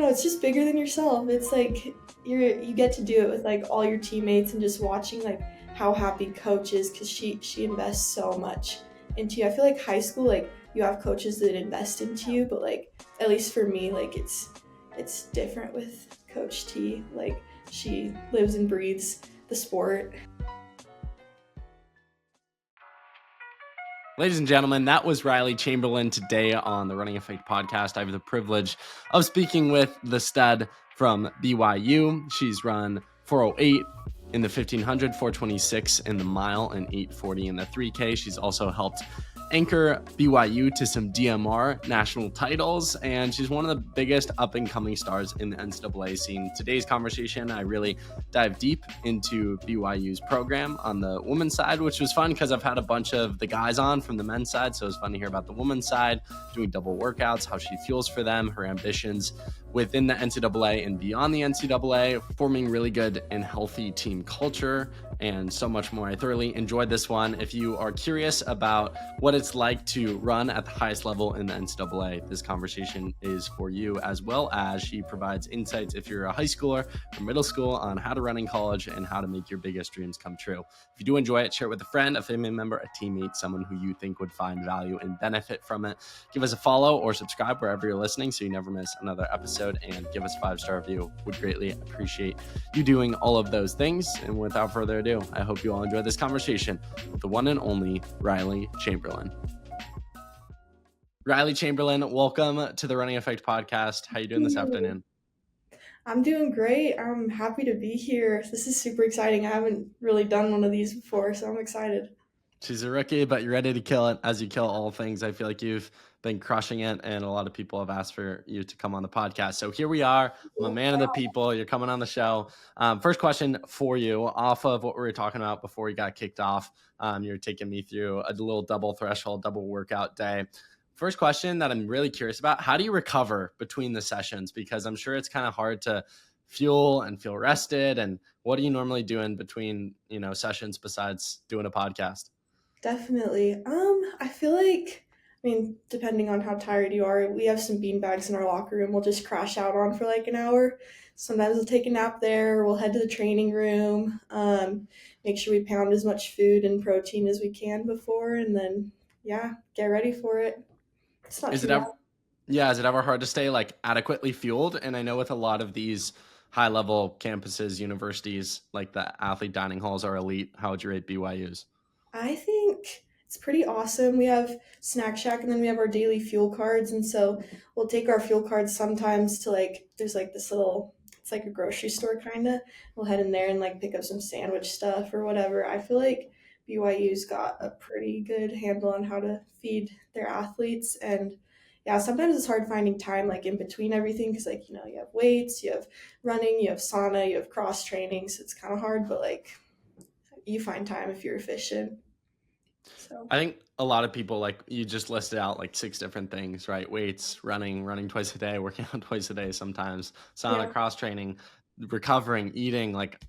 don't know, it's just bigger than yourself. It's like you get to do it with like all your teammates and just watching like how happy coach is because she invests so much into you. I feel like high school, like you have coaches that invest into you, but like at least for me, like it's different with Coach T. Like she lives and breathes the sport. Ladies and gentlemen, that was Riley Chamberlain today on the Running Effect podcast. I have the privilege of speaking with the stud from BYU. She's run 408 in the 1500, 426 in the mile, and 840 in the 3K. She's also helped anchor BYU to some DMR national titles, and she's one of the biggest up-and-coming stars in the NCAA scene. Today's conversation, I really dive deep into BYU's program on the women's side, which was fun because I've had a bunch of the guys on from the men's side, so it was fun to hear about the women's side, doing double workouts, how she feels for them, her ambitions within the NCAA and beyond the NCAA, forming really good and healthy team culture, and so much more. I thoroughly enjoyed this one. If you are curious about what it's like to run at the highest level in the NCAA, this conversation is for you, as well as she provides insights if you're a high schooler or middle school on how to run in college and how to make your biggest dreams come true. If you do enjoy it, share it with a friend, a family member, a teammate, someone who you think would find value and benefit from it. Give us a follow or subscribe wherever you're listening so you never miss another episode, and give us a 5-star review. Would greatly appreciate you doing all of those things. And without further ado, I hope you all enjoy this conversation with the one and only Riley Chamberlain. Riley Chamberlain, welcome to the Running Effect podcast. How are you doing this afternoon? I'm doing great. I'm happy to be here. This is super exciting. I haven't really done one of these before, so I'm excited. She's a rookie, but you're ready to kill it as you kill all things. I feel like you've been crushing it, and a lot of people have asked for you to come on the podcast. So here we are. I'm a man of the people. You're coming on the show. First question for you, off of what we were talking about before we got kicked off. You're taking me through a little double threshold, double workout day. First question that I'm really curious about, how do you recover between the sessions? Because I'm sure it's kind of hard to fuel and feel rested. And what are you normally doing between, sessions besides doing a podcast? Definitely. I feel like, depending on how tired you are, we have some bean bags in our locker room we'll just crash out on for like an hour. Sometimes we'll take a nap there. We'll head to the training room, make sure we pound as much food and protein as we can before, and then, get ready for it. It's not Is too it ever hard to stay like adequately fueled? And I know with a lot of these high level campuses, universities, like the athlete dining halls are elite. How would you rate BYU's? I think it's pretty awesome. We have Snack Shack and then we have our daily fuel cards. And so we'll take our fuel cards sometimes to there's like this little, it's like a grocery store kind of. We'll head in there and like pick up some sandwich stuff or whatever. I feel like BYU's got a pretty good handle on how to feed their athletes. And yeah, sometimes it's hard finding time like in between everything because you have weights, you have running, you have sauna, you have cross training. So it's kind of hard, but you find time if you're efficient. So I think a lot of people, like you just listed out like 6 different things, right? Weights, running twice a day, working out twice a day sometimes, sauna, cross training, recovering, eating, like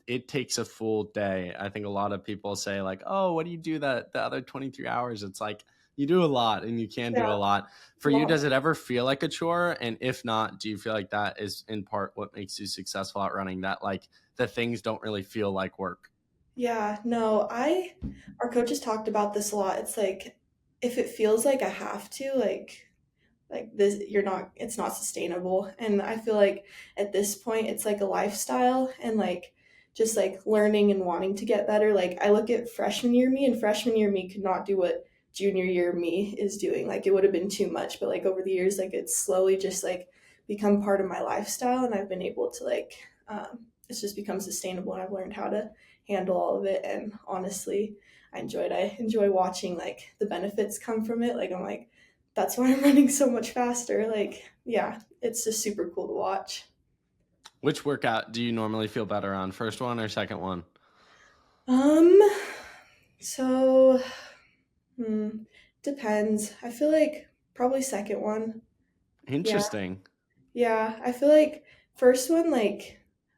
it takes a full day. I think a lot of people say like, oh, what do you do the other 23 hours? It's like you do a lot and you can do a lot. For you, does it ever feel like a chore? And if not, do you feel like that is in part what makes you successful at running, that like the things don't really feel like work? yeah, no, our coaches talked about this a lot. It's like if it feels like I have to, like this, it's not sustainable. And I feel like at this point it's like a lifestyle and like just like learning and wanting to get better. Like I look at freshman year me, and freshman year me could not do what junior year me is doing. Like it would have been too much, but like over the years, like it's slowly just like become part of my lifestyle, and I've been able to it's just become sustainable, and I've learned how to handle all of it. And honestly, I enjoy watching like the benefits come from it. Like I'm like, that's why I'm running so much faster. Like, yeah, it's just super cool to watch. Which workout do you normally feel better on? First one or second one? So depends. I feel like probably second one. Interesting. Yeah, I feel like first one,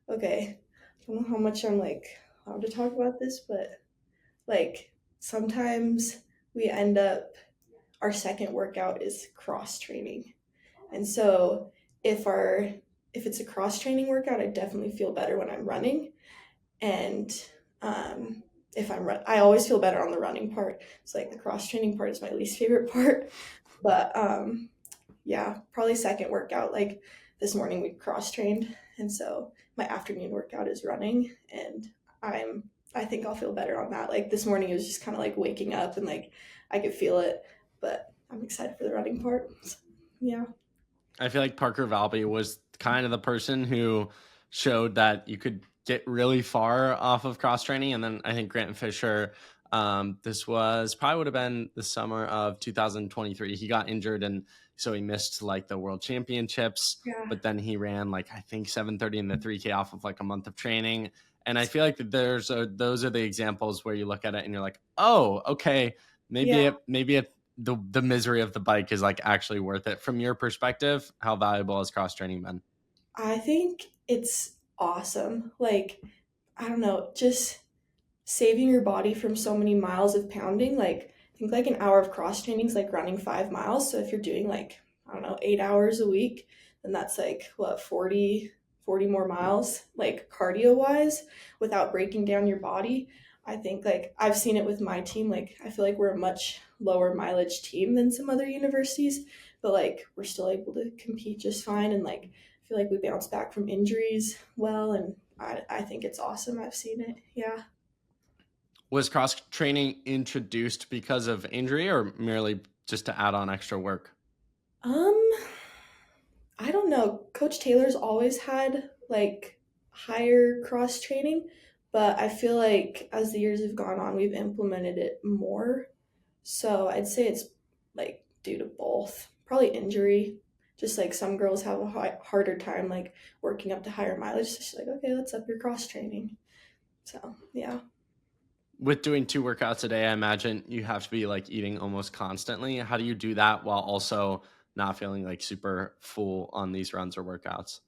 okay, I don't know how much I'm allowed to talk about this, but sometimes we end up, our second workout is cross training. And so if our if it's a cross training workout, I definitely feel better when I'm running. And um, if I always feel better on the running part. It's like the cross training part is my least favorite part. But yeah, probably second workout. Like this morning we cross trained, and so my afternoon workout is running, and I'm I think I'll feel better on that. Like this morning it was just kind of like waking up and like I could feel it, but I'm excited for the running part. So, yeah. I feel like Parker Valby was kind of the person who showed that you could get really far off of cross training. And then I think Grant Fisher, this was probably would have been the summer of 2023. He got injured, and so he missed like the world championships, Yeah. but then he ran like, I think 7:30 in the 3K off of like a month of training. And I feel like that those are the examples where you look at it and you're like, oh, okay, Yeah. maybe it the misery of the bike is like actually worth it. From your perspective, how valuable has cross training been? I think it's awesome. Like, I don't know, just saving your body from so many miles of pounding. Like, I think like an hour of cross training is like running 5 miles. So if you're doing like, I don't know, 8 hours a week, then that's like what, 40 more miles, like cardio wise, without breaking down your body. I think like I've seen it with my team. Like, I feel like we're a much lower mileage team than some other universities, but like we're still able to compete just fine. And like, I feel like we bounce back from injuries well. And I think it's awesome. I've seen it. Yeah. Was cross training introduced because of injury or merely just to add on extra work? Um, I don't know. Coach Taylor's always had like higher cross training, but I feel like as the years have gone on, we've implemented it more. So I'd say it's like due to both. Probably injury. Just like some girls have a harder time like working up to higher mileage. So she's like, okay, let's up your cross training. So yeah. With doing 2 workouts a day, I imagine you have to be like eating almost constantly. How do you do that while also not feeling like super full on these runs or workouts?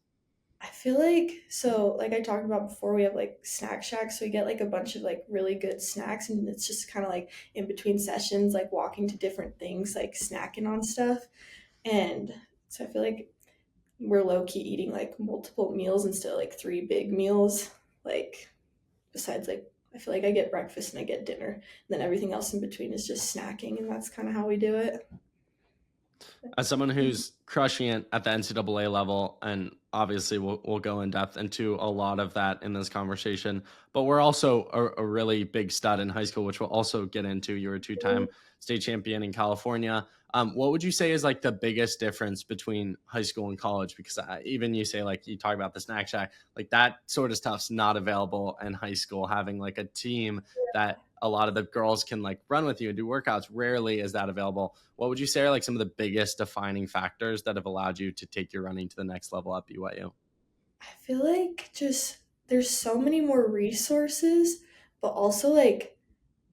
I feel like so like I talked about before, we have like snack shacks, so we get like a bunch of like really good snacks, and it's just kind of like in between sessions, like walking to different things, like snacking on stuff. And so I feel like we're low key eating like multiple meals instead of like three big meals. Like besides like I feel like I get breakfast and I get dinner, and then everything else in between is just snacking, and that's kind of how we do it. As someone who's crushing it at the NCAA level, and obviously we'll go in depth into a lot of that in this conversation, but we're also a really big stud in high school, which we'll also get into. You're a two-time state champion in California. What would you say is like the biggest difference between high school and college? Because even you say like you talk about the snack shack, like that sort of stuff's not available in high school. Having like a team that a lot of the girls can like run with you and do workouts, rarely is that available. What would you say are like some of the biggest defining factors that have allowed you to take your running to the next level at BYU? I feel like just there's so many more resources, but also like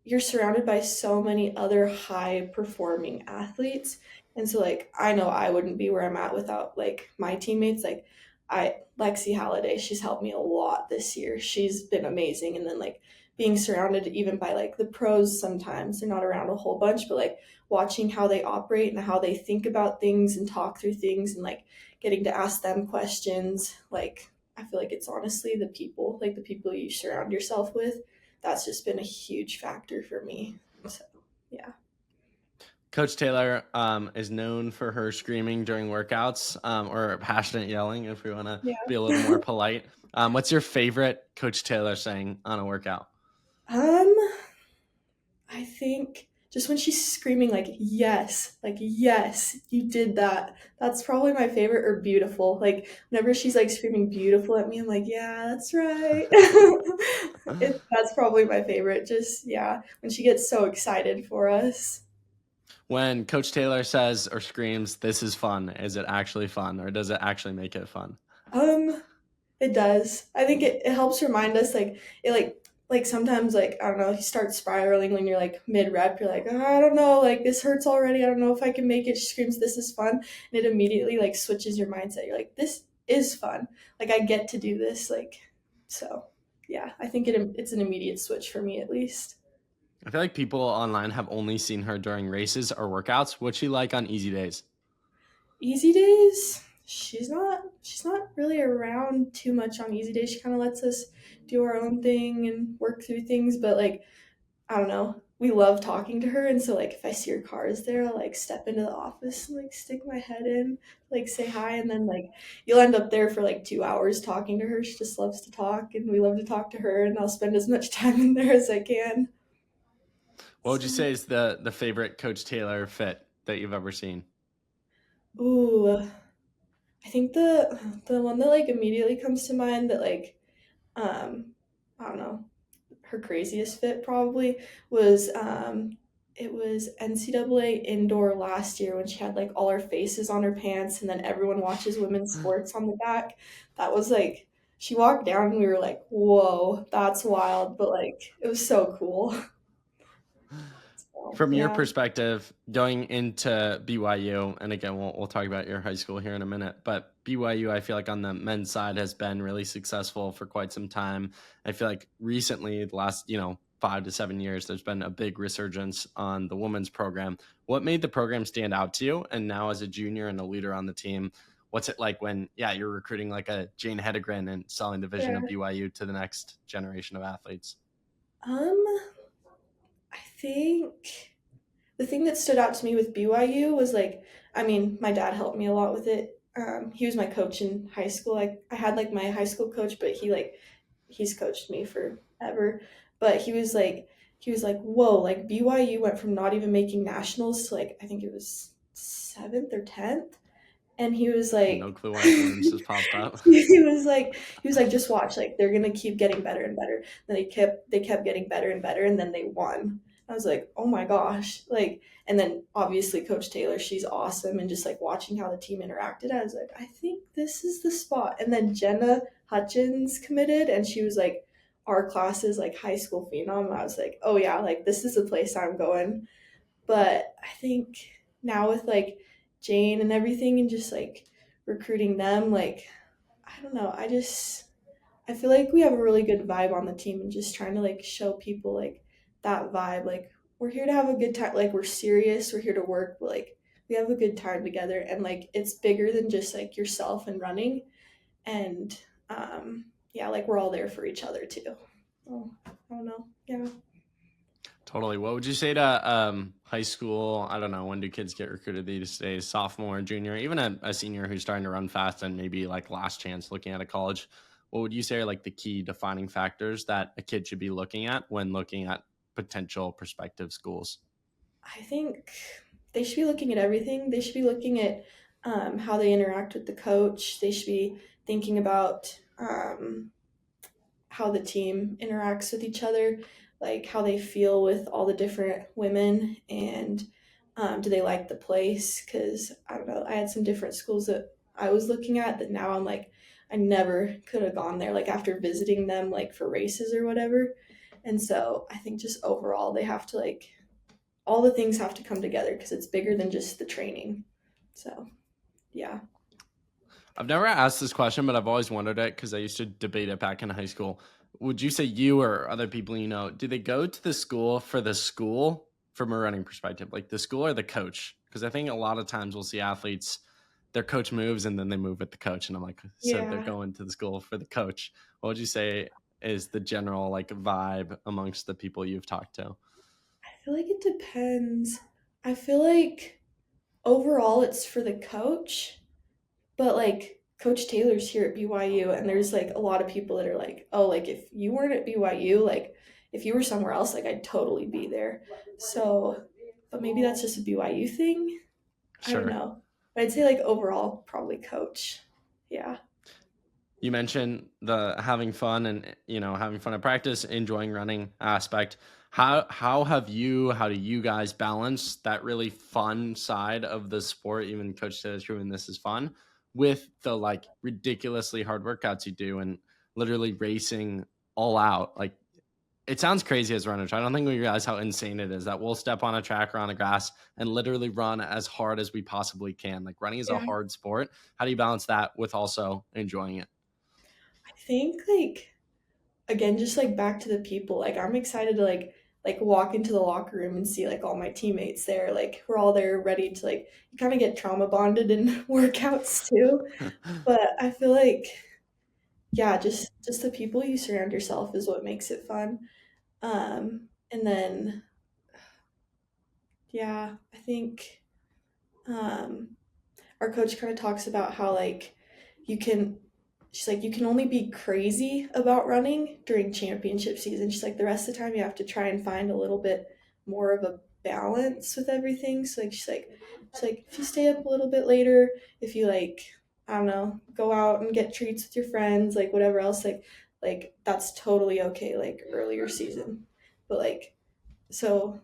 you're surrounded by so many other high performing athletes. And so like I know I wouldn't be where I'm at without like my teammates. Like I Lexi Halliday, she's helped me a lot this year. She's been amazing. And then like being surrounded even by like the pros sometimes. They're not around a whole bunch, but like watching how they operate and how they think about things and talk through things and like getting to ask them questions. Like I feel like it's honestly like the people you surround yourself with, that's just been a huge factor for me. So, yeah. Coach Taylor is known for her screaming during workouts or passionate yelling, if we want to Yeah. be a little more polite. What's your favorite Coach Taylor saying on a workout? Um, I think just when she's screaming like yes, you did that. That's probably my favorite, or beautiful. Like whenever she's like screaming beautiful at me, I'm like, yeah, that's right. That's probably my favorite. Just yeah, when she gets so excited for us. When Coach Taylor says or screams, "This is fun," is it actually fun, or does it actually make it fun? Um, It does. I think it helps remind us like sometimes like I don't know, you start spiraling when you're like mid rep, you're like, oh, I don't know, like this hurts already. I don't know if I can make it. She screams, this is fun. And it immediately like switches your mindset. You're like, this is fun. Like I get to do this. Like so yeah, I think it's an immediate switch for me at least. I feel like people online have only seen her during races or workouts. What's she like on easy days? Easy days. she's not really around too much on easy days. She kind of lets us do our own thing and work through things, but like I don't know. We love talking to her, and so like if I see her car is there, I'll like step into the office and like stick my head in, like say hi, and then like you'll end up there for like 2 hours talking to her. She just loves to talk, and we love to talk to her, and I'll spend as much time in there as I can. What would you So, say is the favorite Coach Taylor fit that you've ever seen? ooh, I think the one that like immediately comes to mind that like um I don't know her craziest fit probably was it was NCAA indoor last year when she had like all her faces on her pants and then everyone watches women's sports on the back. That was like she walked down and we were like, whoa, that's wild, but like it was so cool. So From your yeah, perspective, going into BYU, and again, we'll talk about your high school here in a minute, but BYU, I feel like on the men's side has been really successful for quite some time. I feel like recently, the last 5 to 7 years, there's been a big resurgence on the women's program. What made the program stand out to you? And now, as a junior and a leader on the team, what's it like when you're recruiting like a Jane Hedegren and selling the vision of yeah. BYU to the next generation of athletes? Um, I think the thing that stood out to me with BYU was like, I mean, my dad helped me a lot with it. He was my coach in high school. I had like my high school coach, but he's coached me forever. But he was like, whoa, like BYU went from not even making nationals to like I think it was seventh or 10th, and he was No like clue why orange just popped up. he was like just watch, like they're gonna keep getting better and better. Then they kept getting better and better, and then they won. I was like, oh my gosh, like, and then obviously Coach Taylor, she's awesome, and just like watching how the team interacted, I was like, I think this is the spot. And then Jenna Hutchins committed, and she was like our class's like high school phenom. I was like, oh yeah, like this is the place I'm going. But I think now with like Jane and everything and just like recruiting them, like I don't know, I feel like we have a really good vibe on the team and just trying to like show people like that vibe. Like we're here to have a good time, like we're serious, we're here to work, but like we have a good time together and like it's bigger than just like yourself and running and yeah, like we're all there for each other too. Oh, I don't know. Yeah. Totally. What would you say to high school? I don't know. When do kids get recruited these days? Sophomore, junior, even a senior who's starting to run fast and maybe like last chance looking at a college. What would you say are like the key defining factors that a kid should be looking at when looking at potential prospective schools? I think they should be looking at everything. They should be looking at how they interact with the coach. They should be thinking about how the team interacts with each other, like how they feel with all the different women, and do they like the place? Because I don't know, I had some different schools that I was looking at that now I'm like, I never could have gone there, like after visiting them, like for races or whatever. And so I think just overall, they have to like all the things have to come together because it's bigger than just the training. So, yeah. I've never asked this question, but I've always wondered it because I used to debate it back in high school. Would you say you or other people do they go to the school from a running perspective, like the school or the coach? Because I think a lot of times we'll see athletes, their coach moves and then they move with the coach. And I'm like, so they're Yeah. going to the school for the coach. What would you say is the general like vibe amongst the people you've talked to? I feel like it depends. I feel like overall it's for the coach, but like Coach Taylor's here at BYU, and there's like a lot of people that are like, oh, like if you weren't at BYU, like if you were somewhere else, like I'd totally be there. So, but maybe that's just a BYU thing. I don't Sure. know. But I'd say like overall, probably coach. Yeah. You mentioned the having fun and having fun at practice, enjoying running aspect. How do you guys balance that really fun side of the sport? Even Coach says and this is fun with the like ridiculously hard workouts you do and literally racing all out. Like it sounds crazy as runners. I don't think we realize how insane it is that we'll step on a track or on a grass and literally run as hard as we possibly can. Like running is a Yeah. hard sport. How do you balance that with also enjoying it? I think like again just like back to the people, like I'm excited to like like walk into the locker room and see like all my teammates there. Like we're all there ready to like you kind of get trauma bonded in workouts too. But I feel like yeah, just the people you surround yourself is what makes it fun. And then yeah, I think um our coach kind of talks about how like you can she's like you can only be crazy about running during championship season. She's like the rest of the time you have to try and find a little bit more of a balance with everything. So like she's like if you stay up a little bit later, if you like I don't know, go out and get treats with your friends, like whatever else, like that's totally okay, like earlier season. But like so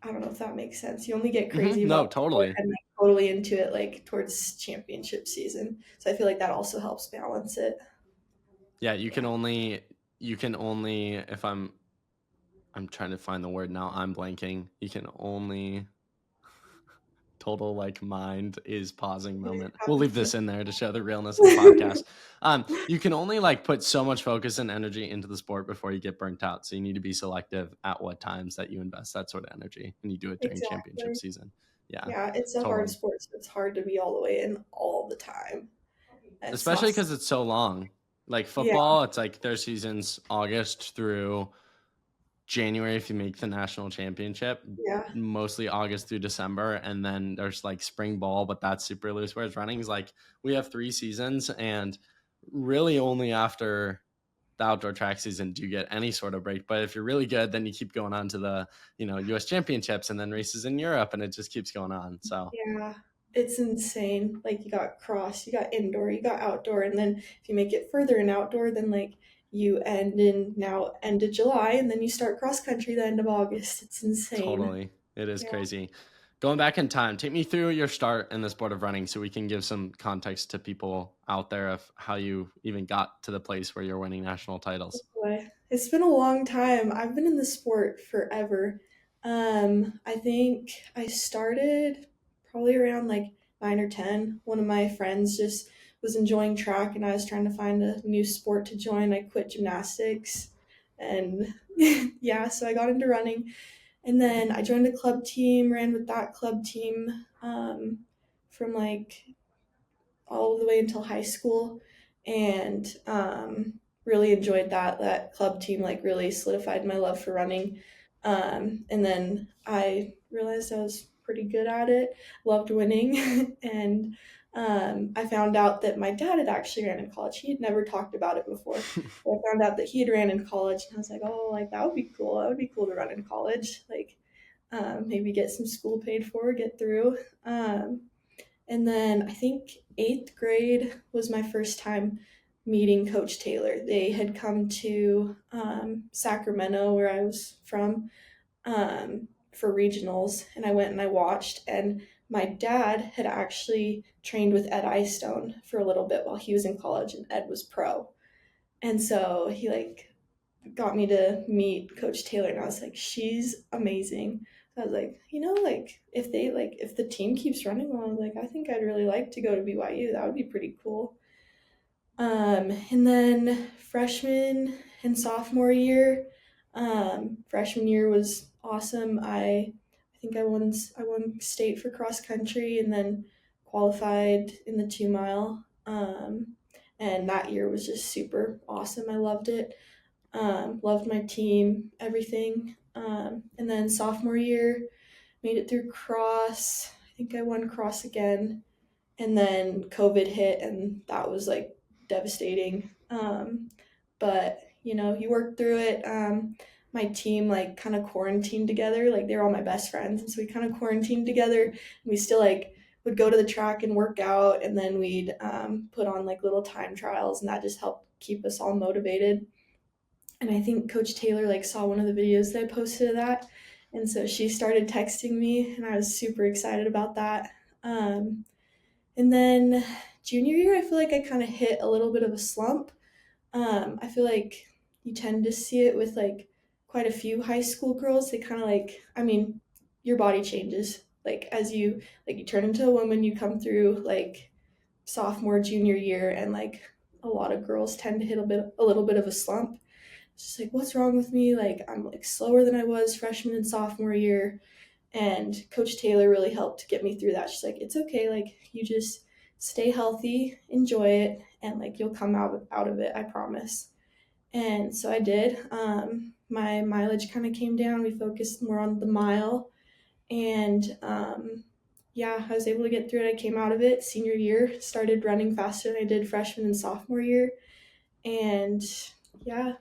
I don't know if that makes sense. You only get crazy No, about sport totally. and like totally into it like towards championship season. So I feel like that also helps balance it. Yeah, you can only if I'm trying to find the word now. I'm blanking. You can only total like mind is pausing It moment. We'll leave happens this in there to show the realness of the podcast. You can only like put so much focus and energy into the sport before you get burnt out. So you need to be selective at what times that you invest that sort of energy, and you do it during championship exactly. season. Yeah, Yeah, it's a hard totally. sport, so it's hard to be all the way in all the time. And it's Especially not. because it's so long. Like Yeah, football, it's like their season's August through January if you make the national championship, yeah, mostly August through December, and then there's like spring ball, but that's super loose. Whereas running is like we have 3 seasons, and really only after the outdoor track season do you get any sort of break. But if you're really good, then you keep going on to the U.S. championships and then races in Europe, and it just keeps going on. So yeah. It's insane. Like you got cross, you got indoor, you got outdoor, and then if you make it further in outdoor, then like you end of July, and then you start cross country the end of August. It's insane. totally, it is Yeah. crazy. Going back in time, take me through your start in the sport of running so we can give some context to people out there of how you even got to the place where you're winning national titles. Boy, it's been a long time. I've been in the sport forever. I think I started probably around like 9 or 10. One of my friends just was enjoying track, and I was trying to find a new sport to join. I quit gymnastics, and yeah, so I got into running, and then I joined a club team, ran with that club team from like all the way until high school, and really enjoyed that club team like really solidified my love for running. And then I realized I was pretty good at it, loved winning, and I found out that my dad had actually ran in college. He had never talked about it before, but I found out that he had ran in college, and I was like, oh, like that would be cool. That would be cool to run in college, like maybe get some school paid for, get through. And then I think eighth grade was my first time meeting Coach Taylor. They had come to Sacramento, where I was from, for regionals, and I went and I watched. And my dad had actually trained with Ed Eyestone for a little bit while he was in college, and Ed was pro. And so he like got me to meet Coach Taylor, and I was like, she's amazing. I was like, like if the team keeps running well, I was like, I think I'd really like to go to BYU. That would be pretty cool. And then freshman year was awesome. I think I won state for cross country, and then qualified in the 2 mile. And that year was just super awesome. I loved it. Loved my team, everything. And then sophomore year, made it through cross. I think I won cross again. And then COVID hit, and that was like devastating. But you work through it. My team like kind of quarantined together. Like they were all my best friends, and so we kind of quarantined together. And we still like would go to the track and work out, and then we'd put on like little time trials, and that just helped keep us all motivated. And I think Coach Taylor like saw one of the videos that I posted of that, and so she started texting me, and I was super excited about that. Um, and then junior year, I feel like I kind of hit a little bit of a slump. I feel like you tend to see it with like quite a few high school girls. They kind of like, I mean, your body changes like as you turn into a woman. You come through like sophomore, junior year, and like a lot of girls tend to hit a little bit of a slump. It's just like, what's wrong with me? Like, I'm like slower than I was freshman and sophomore year. And Coach Taylor really helped get me through that. She's like, it's okay. Like, you just stay healthy, enjoy it, and like you'll come out of it. I promise. And so I did. My mileage kind of came down. We focused more on the mile, and yeah, I was able to get through it. I came out of it senior year, started running faster than I did freshman and sophomore year, and yeah,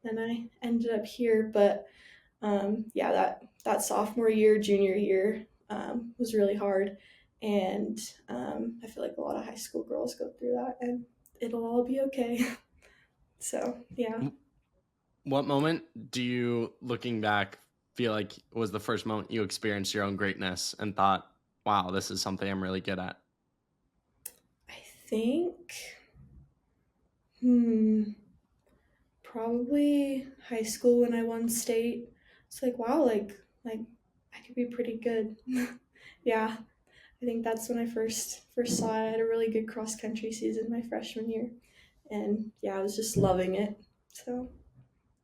then I ended up here. But yeah, that sophomore year, junior year was really hard, and I feel like a lot of high school girls go through that, and it'll all be okay. So yeah. What moment do you, looking back, feel like was the first moment you experienced your own greatness and thought, wow, this is something I'm really good at? I think, hmm, probably high school when I won state. It's like, wow, like I could be pretty good. Yeah, I think that's when I first saw it. I had a really good cross country season my freshman year, and yeah, I was just loving it. So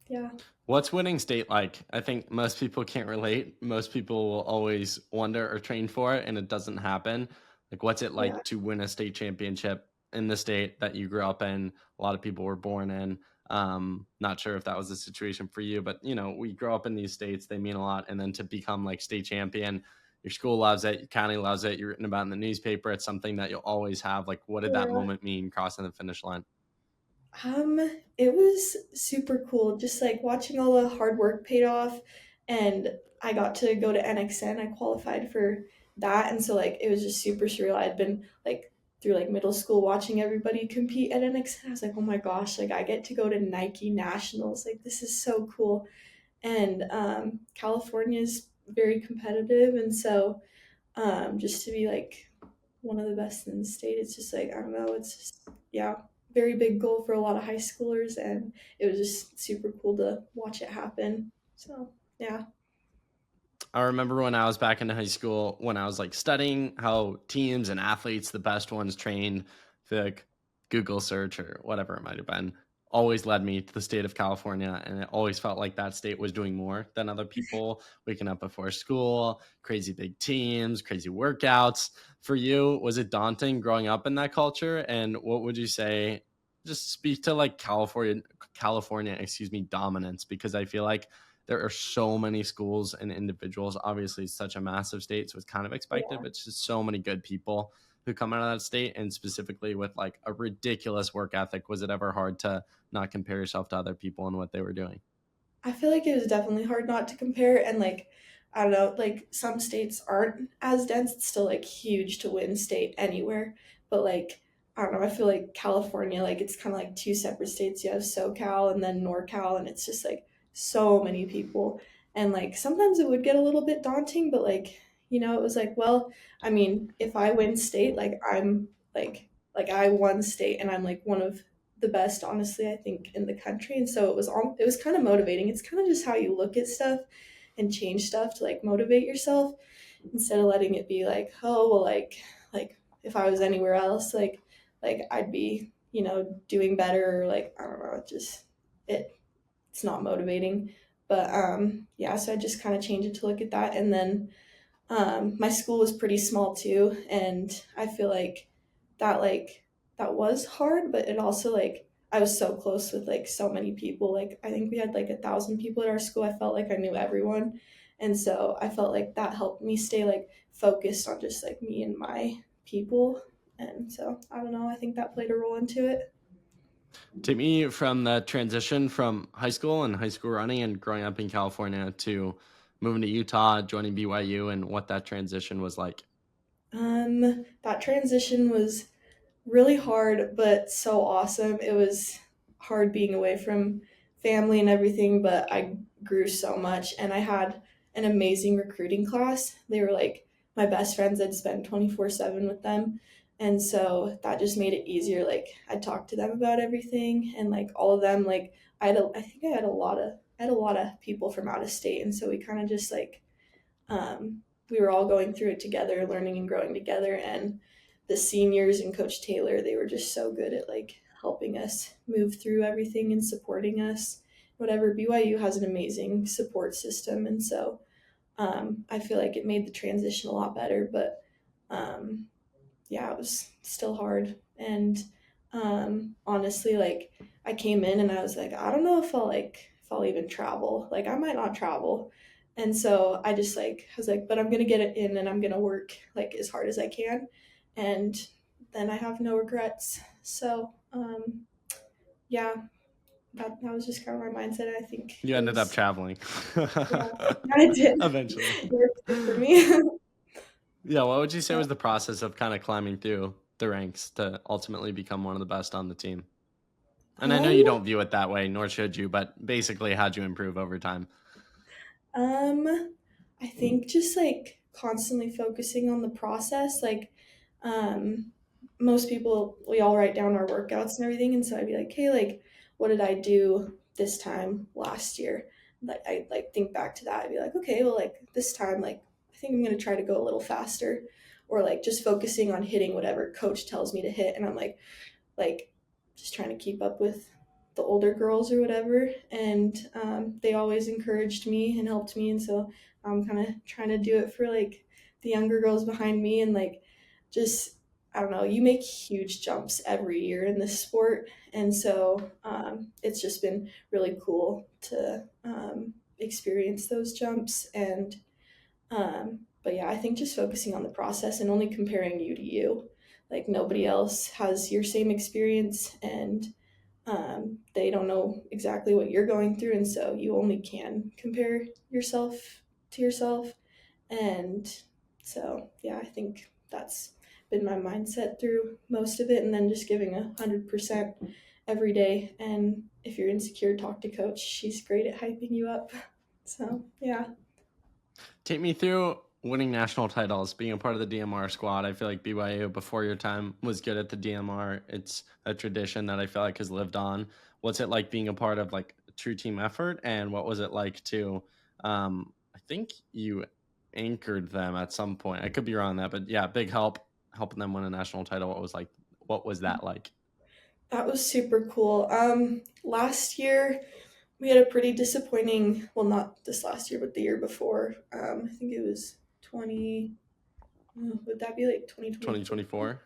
yeah, What's winning state like? I think most people can't relate. Most people will always wonder or train for it, and it doesn't happen. Like, what's it yeah, like to win a state championship in the state that you grew up in? A lot of people were born in. Not sure if that was the situation for you, but we grow up in these states; they mean a lot. And then to become like state champion, your school loves it, your county loves it. You're written about in the newspaper. It's something that you'll always have. Like, what did that yeah. moment mean crossing the finish line? Um, it was super cool. Just like watching all the hard work paid off, and I got to go to NXN. I qualified for that, and so like it was just super surreal. I'd been like through like middle school watching everybody compete at NXN. I was like, oh my gosh, like I get to go to Nike Nationals. Like this is so cool. And California is very competitive, and so just to be like one of the best in the state. It's just like, I don't know, it's just, yeah, very big goal for a lot of high schoolers. And it was just super cool to watch it happen. So, yeah. I remember when I was back in high school, when I was like studying how teams and athletes, the best ones trained, I feel like Google search or whatever it might have been, always led me to the state of California. And it always felt like that state was doing more than other people, waking up before school, crazy big teams, crazy workouts. For you, was it daunting growing up in that culture? And what would you say? Just speak to like California, dominance, because I feel like there are so many schools and individuals. Obviously, it's such a massive state, so it's kind of expected, Yeah. but it's just so many good people who come out of that state, and specifically with like a ridiculous work ethic. Was it ever hard to not compare yourself to other people and what they were doing? I feel like it was definitely hard not to compare. And like, I don't know, like some states aren't as dense. It's still like huge to win state anywhere. But like, I don't know, I feel like California, like it's kind of like two separate states. You have SoCal and then NorCal, and it's just like so many people. And like sometimes it would get a little bit daunting, but like, it was like, well, I mean, if I win state, like I'm like I won state and I'm like one of the best, honestly, I think, in the country. And so it was kind of motivating. It's kind of just how you look at stuff and change stuff to like motivate yourself instead of letting it be like, oh well, like if I was anywhere else, like I'd be, doing better, or like I don't know, it it's not motivating. But yeah, so I just kind of changed it to look at that. And then my school was pretty small too, and I feel like that was hard, but it also like I was so close with like so many people. Like I think we had like 1,000 people at our school. I felt like I knew everyone, and so I felt like that helped me stay like focused on just like me and my people. And so I don't know. I think that played a role into it. Take me from the transition from high school and high school running and growing up in California to moving to Utah, joining BYU, and what that transition was like. That transition was really hard, but so awesome. It was hard being away from family and everything, but I grew so much, and I had an amazing recruiting class. They were like my best friends. I'd spend 24/7 with them. And so that just made it easier. Like I'd talk to them about everything, and like all of them, like I think I had a lot of people from out of state. And so we kind of just like we were all going through it together, learning and growing together. And the seniors and Coach Taylor, they were just so good at like helping us move through everything and supporting us. whatever. BYU has an amazing support system, and so I feel like it made the transition a lot better. But yeah, it was still hard. And honestly, like I came in and I was like, I don't know if I'll even travel. Like I might not travel. And so I just like I was like, but I'm gonna get it in and I'm gonna work like as hard as I can. And then I have no regrets. So yeah, that was just kind of my mindset. I think You it ended up was traveling. yeah, I did. Eventually. It worked good for me. Yeah, what would you say Yeah. was the process of kind of climbing through the ranks to ultimately become one of the best on the team? And I know Um, you don't view it that way, nor should you, but basically, how'd you improve over time? I think just like constantly focusing on the process. Like, um, most people, we all write down our workouts and everything. And so I'd be like, hey, like, what did I do this time last year? Like, I like think back to that. I'd be like, okay, well, like this time, like, I think I'm going to try to go a little faster or like just focusing on hitting whatever coach tells me to hit. And I'm like just trying to keep up with the older girls or whatever. And they always encouraged me and helped me. And so I'm kind of trying to do it for like the younger girls behind me and like just, I don't know, you make huge jumps every year in this sport. And so it's just been really cool to experience those jumps. And but yeah, I think just focusing on the process and only comparing you to you. Like nobody else has your same experience and they don't know exactly what you're going through. And so you only can compare yourself to yourself. And so, yeah, I think that's been my mindset through most of it. And then just giving 100% every day. And if you're insecure, talk to coach. She's great at hyping you up. So, yeah. Take me through winning national titles, being a part of the DMR squad. I feel like BYU before your time was good at the DMR. It's a tradition that I feel like has lived on. What's it like being a part of like a true team effort, and what was it like to? I think you anchored them at some point. I could be wrong on that, but yeah, big help helping them win a national title. What was like? What was that like? That was super cool. Last year we had a pretty disappointing. Well, not this last year, but the year before. I think it was 20. Would that be like 2024? 2024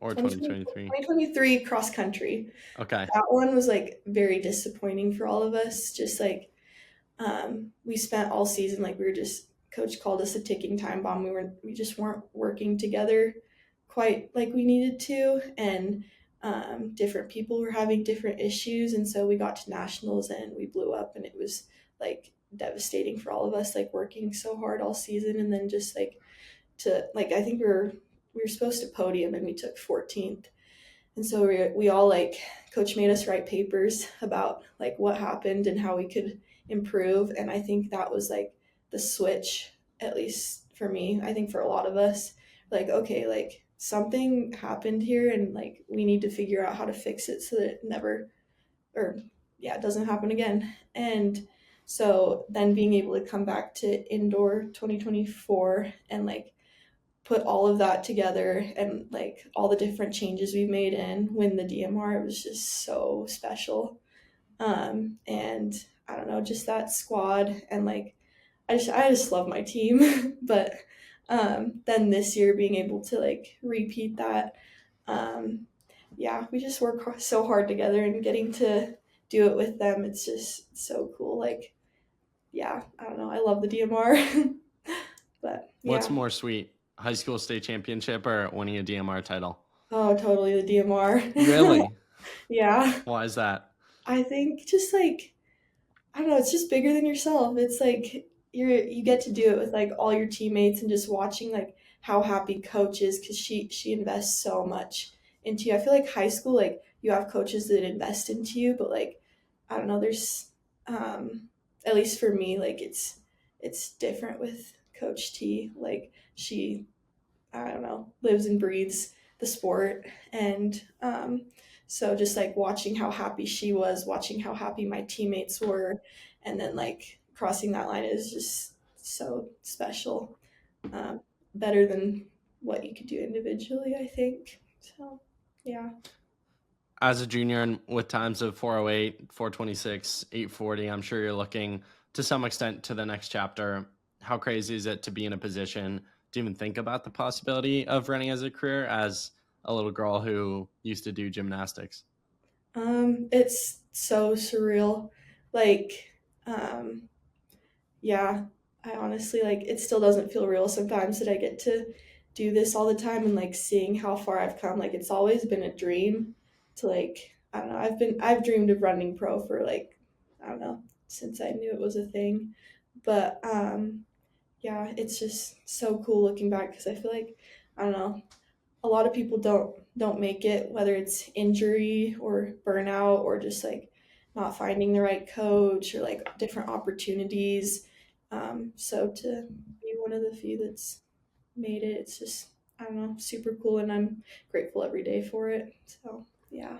or 2024, 2023? 2023 cross country. Okay. That one was like very disappointing for all of us. Just like we spent all season like we were just coach called us a ticking time bomb. We just weren't working together quite like we needed to, and different people were having different issues, and so we got to nationals and we blew up, and it was like devastating for all of us, like working so hard all season, and then just like to like I think we were supposed to podium and we took 14th. And so we all like coach made us write papers about like what happened and how we could improve. And I think that was like the switch, at least for me. I think for a lot of us, like, okay, like something happened here and like we need to figure out how to fix it so that it never or yeah, it doesn't happen again. And so then being able to come back to indoor 2024 and like put all of that together and like all the different changes we've made and win the DMR, it was just so special. And I don't know, just that squad and like I just love my team. But then this year being able to like repeat that, um, yeah, we just work so hard together and getting to do it with them. It's just so cool. Like, yeah, I don't know. I love the DMR. But What's yeah, more sweet, high school state championship or winning a DMR title? oh, totally the DMR. Really? Yeah, Why is that? I think just like I don't know, it's just bigger than yourself. It's like you get to do it with like all your teammates and just watching like how happy coach is because she invests so much into you. I feel like high school like you have coaches that invest into you, but like I don't know, there's um at least for me like it's different with Coach T. Like she I don't know, lives and breathes the sport. And so just like watching how happy she was, watching how happy my teammates were, and then like crossing that line is just so special. Um, Better than what you could do individually, I think. So, yeah. as a junior and with times of 408, 426, 840, I'm sure you're looking to some extent to the next chapter. How crazy is it to be in a position to even think about the possibility of running as a career as a little girl who used to do gymnastics? It's so surreal. Like, um, yeah, I honestly like it still doesn't feel real sometimes that I get to do this all the time and like seeing how far I've come. Like it's always been a dream to like I don't know, I've dreamed of running pro for like I don't know, since I knew it was a thing. But yeah, it's just so cool looking back because I feel like I don't know, a lot of people don't make it, whether it's injury or burnout or just like not finding the right coach or like different opportunities. So to be one of the few that's made it, it's just I don't know, super cool, and I'm grateful every day for it. So yeah.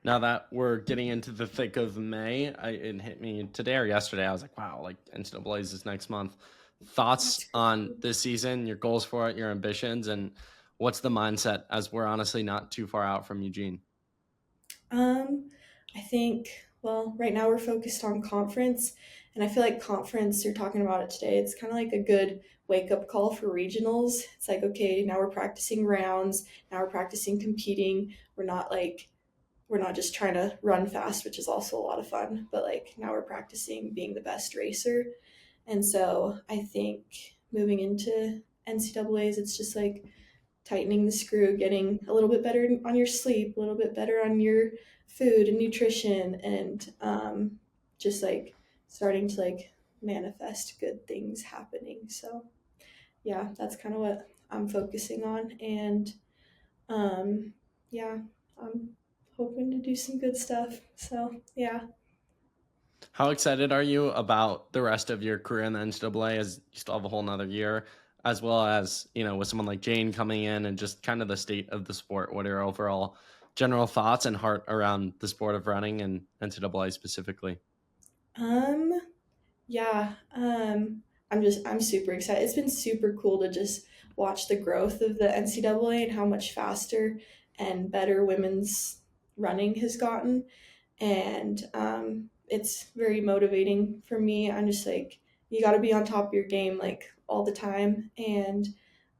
Now that we're getting into the thick of May, it hit me today or yesterday. I was like, wow, like NCAA's is next month. Thoughts That's on crazy. this season, your goals for it, your ambitions, and what's the mindset as we're honestly not too far out from Eugene? I think, well, right now we're focused on conference, and I feel like conference, you're talking about it today, it's kind of like a good wake up call for regionals. It's like, okay, now we're practicing rounds, now we're practicing competing. We're not just trying to run fast, which is also a lot of fun, but like now we're practicing being the best racer. And so I think moving into NCAAs, it's just like tightening the screw, getting a little bit better on your sleep, a little bit better on your food and nutrition, and just like starting to like manifest good things happening. So yeah, that's kind of what I'm focusing on, and yeah, I'm hoping to do some good stuff. So yeah. How excited are you about the rest of your career in the NCAA as you still have a whole nother year, as well as, with someone like Jane coming in and just kind of the state of the sport? What are your overall general thoughts and heart around the sport of running and NCAA specifically? Um, Yeah, I'm super excited. It's been super cool to just watch the growth of the NCAA and how much faster and better women's running has gotten. And it's very motivating for me. I'm just like, you got to be on top of your game like all the time. And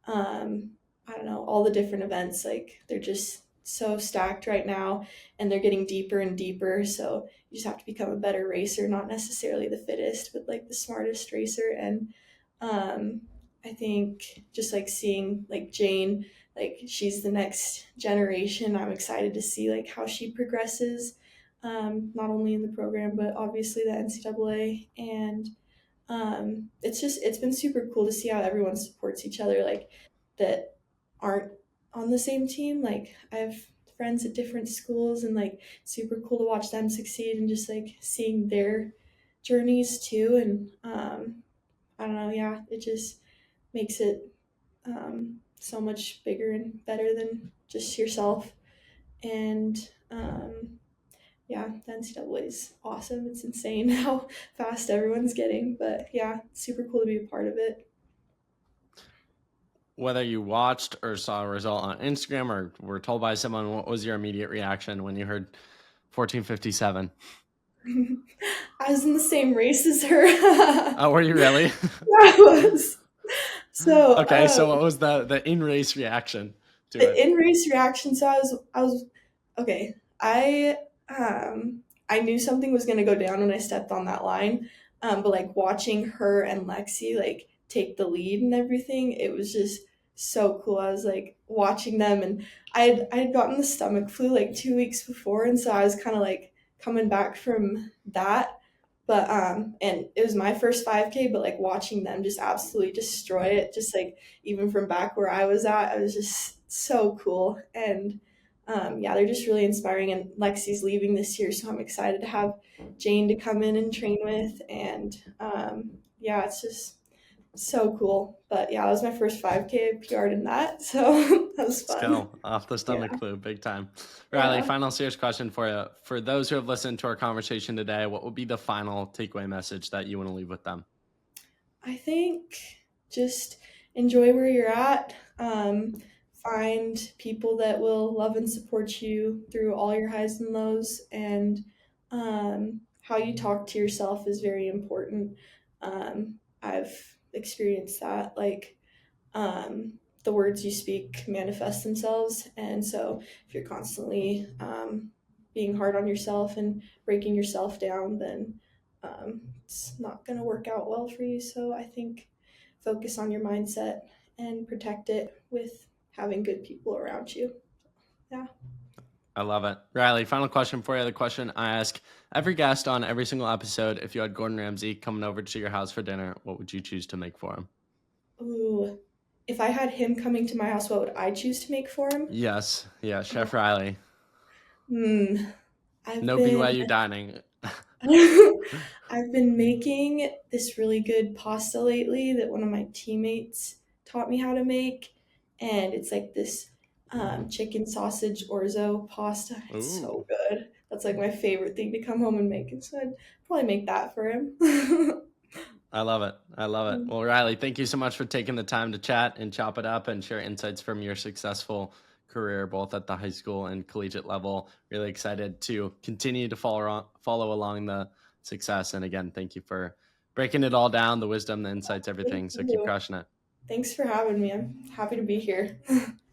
I don't know, all the different events, like they're just so stacked right now and they're getting deeper and deeper. So you just have to become a better racer, not necessarily the fittest, but like the smartest racer. And um, I think just like seeing like Jane, like she's the next generation. I'm excited to see like how she progresses, not only in the program, but obviously the NCAA. And it's been super cool to see how everyone supports each other, like that aren't on the same team. Like I have friends at different schools, and like super cool to watch them succeed and just like seeing their journeys too. And I don't know, yeah, it just makes it so much bigger and better than just yourself. And yeah, the NCAA is awesome. It's insane how fast everyone's getting, but yeah, super cool to be a part of it. Whether you watched or saw a result on Instagram or were told by someone, what was your immediate reaction when you heard 14:57? I was in the same race as her. Oh, were you really? I was. So, Okay, so what was the in race reaction to the it? in race reaction. So I was okay. I knew something was gonna go down when I stepped on that line. But like watching her and Lexi like take the lead and everything, it was just so cool. I was like watching them, and I had gotten the stomach flu like 2 weeks before, and so I was kind of like coming back from that. But and it was my first 5K, but like watching them just absolutely destroy it, just like even from back where I was at, I was just so cool. And yeah, they're just really inspiring. And Lexi's leaving this year, so I'm excited to have Jane to come in and train with. And yeah, it's just so cool. But yeah, that was my first 5K. I PR'd in that, so that was Let's fun. go. Off the Yeah, stomach flu, big time. Riley, yeah. final serious question for you. For those who have listened to our conversation today, what would be the final takeaway message that you want to leave with them? I think just enjoy where you're at. find people that will love and support you through all your highs and lows, and how you talk to yourself is very important. I've experienced that, like, the words you speak manifest themselves. And so if you're constantly being hard on yourself and breaking yourself down, then it's not going to work out well for you. So I think focus on your mindset and protect it with having good people around you. Yeah. I love it. Riley, final question for you. The question I ask every guest on every single episode: if you had Gordon Ramsay coming over to your house for dinner, what would you choose to make for him? Ooh. If I had him coming to my house, what would I choose to make for him? Yes. Yeah. Oh, Chef Riley. hmm. I've No been BYU dining. I've been making this really good pasta lately that one of my teammates taught me how to make, and it's like this chicken sausage orzo pasta. It's so Ooh. good. That's like my favorite thing to come home and make, and so I'd probably make that for him. I love it. I love it. Well, Riley, thank you so much for taking the time to chat and chop it up and share insights from your successful career, both at the high school and collegiate level. Really excited to continue to follow along the success. And again, thank you for breaking it all down, the wisdom, the insights, Thank everything. So keep you. crushing it. Thanks for having me. I'm happy to be here.